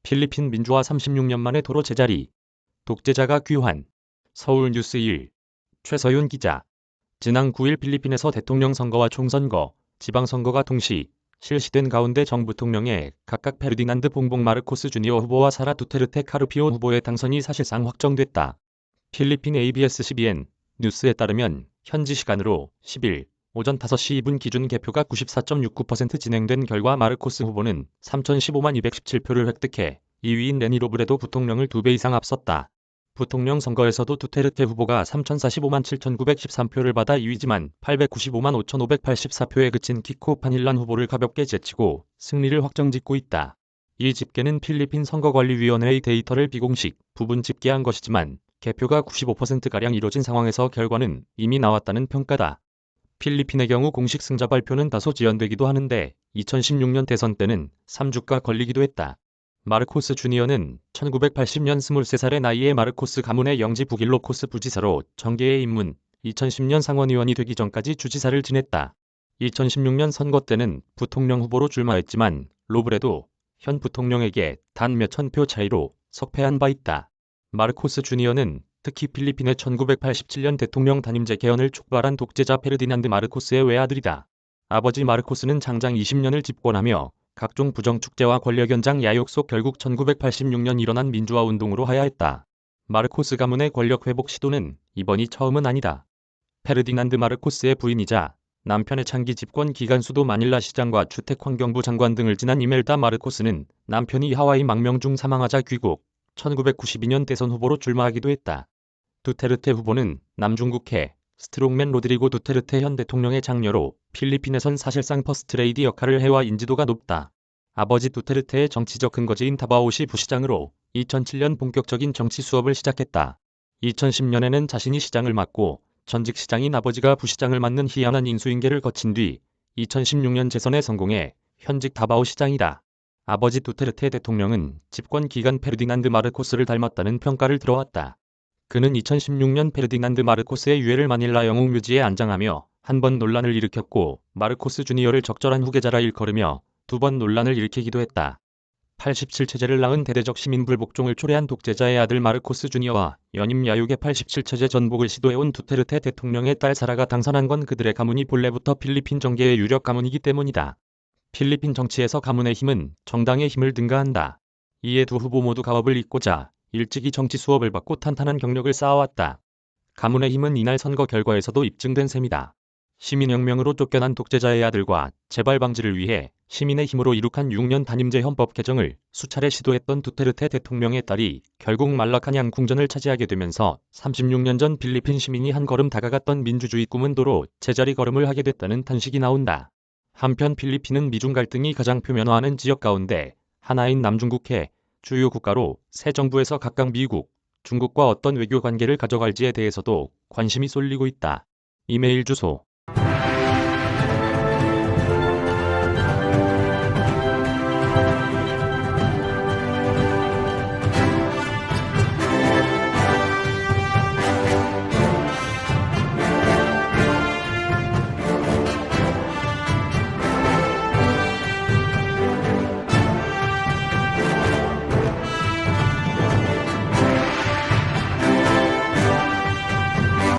필리핀 민주화 36년 만에 도로 제자리. 독재자가 귀환. 서울뉴스 1. 최서윤 기자. 지난 9일 필리핀에서 대통령 선거와 총선거, 지방선거가 동시 실시된 가운데 정 부통령의 각각 페르디난드 봉봉 마르코스 주니어 후보와 사라 두테르테 카르피오 후보의 당선이 사실상 확정됐다. 필리핀 ABS 12N 뉴스에 따르면 현지 시간으로 10일 오전 5시 2분 기준 개표가 94.69% 진행된 결과 마르코스 후보는 3,015만 217표를 획득해 2위인 레니 로브레도 부통령을 2배 이상 앞섰다. 부통령 선거에서도 두테르테 후보가 3,045만 7,913표를 받아 2위지만 895만 5,584표에 그친 키코 파닐란 후보를 가볍게 제치고 승리를 확정짓고 있다. 이 집계는 필리핀 선거관리위원회의 데이터를 비공식 부분 집계한 것이지만 개표가 95%가량 이뤄진 상황에서 결과는 이미 나왔다는 평가다. 필리핀의 경우 공식 승자 발표는 다소 지연되기도 하는데 2016년 대선 때는 3주가 걸리기도 했다. 마르코스 주니어는 1980년 23살의 나이에 마르코스 가문의 영지 북일로코스 부지사로 정계에 입문, 2010년 상원의원이 되기 전까지 주지사를 지냈다. 2016년 선거 때는 부통령 후보로 출마했지만 로브레도 현 부통령에게 단 몇천 표 차이로 석패한 바 있다. 마르코스 주니어는 특히 필리핀의 1987년 대통령 단임제 개헌을 촉발한 독재자 페르디난드 마르코스의 외아들이다. 아버지 마르코스는 장장 20년을 집권하며 각종 부정축제와 권력연장 야욕 속 결국 1986년 일어난 민주화 운동으로 하야했다. 마르코스 가문의 권력 회복 시도는 이번이 처음은 아니다. 페르디난드 마르코스의 부인이자 남편의 장기 집권 기간 수도 마닐라 시장과 주택환경부 장관 등을 지난 이멜다 마르코스는 남편이 하와이 망명 중 사망하자 귀국, 1992년 대선 후보로 출마하기도 했다. 두테르테 후보는 남중국해 스트롱맨 로드리고 두테르테 현 대통령의 장녀로 필리핀에선 사실상 퍼스트레이디 역할을 해와 인지도가 높다. 아버지 두테르테의 정치적 근거지인 다바오시 부시장으로 2007년 본격적인 정치 수업을 시작했다. 2010년에는 자신이 시장을 맡고 전직 시장인 아버지가 부시장을 맡는 희한한 인수인계를 거친 뒤 2016년 재선에 성공해 현직 다바오 시장이다. 아버지 두테르테 대통령은 집권 기간 페르디난드 마르코스를 닮았다는 평가를 들어왔다. 그는 2016년 페르디난드 마르코스의 유해를 마닐라 영웅묘지에 안장하며 한 번 논란을 일으켰고 마르코스 주니어를 적절한 후계자라 일컬으며 두 번 논란을 일으키기도 했다. 87체제를 낳은 대대적 시민 불복종을 초래한 독재자의 아들 마르코스 주니어와 연임 야욕의 87체제 전복을 시도해온 두테르테 대통령의 딸 사라가 당선한 건 그들의 가문이 본래부터 필리핀 정계의 유력 가문이기 때문이다. 필리핀 정치에서 가문의 힘은 정당의 힘을 능가한다. 이에 두 후보 모두 가업을 잇고자 일찍이 정치 수업을 받고 탄탄한 경력을 쌓아왔다. 가문의 힘은 이날 선거 결과에서도 입증된 셈이다. 시민혁명으로 쫓겨난 독재자의 아들과 재발 방지를 위해 시민의 힘으로 이룩한 6년 단임제 헌법 개정을 수차례 시도했던 두테르테 대통령의 딸이 결국 말라카냥 궁전을 차지하게 되면서 36년 전 필리핀 시민이 한 걸음 다가갔던 민주주의 꿈은 도로 제자리 걸음을 하게 됐다는 탄식이 나온다. 한편 필리핀은 미중 갈등이 가장 표면화하는 지역 가운데 하나인 남중국해 주요 국가로 새 정부에서 각각 미국, 중국과 어떤 외교 관계를 가져갈지에 대해서도 관심이 쏠리고 있다. 이메일 주소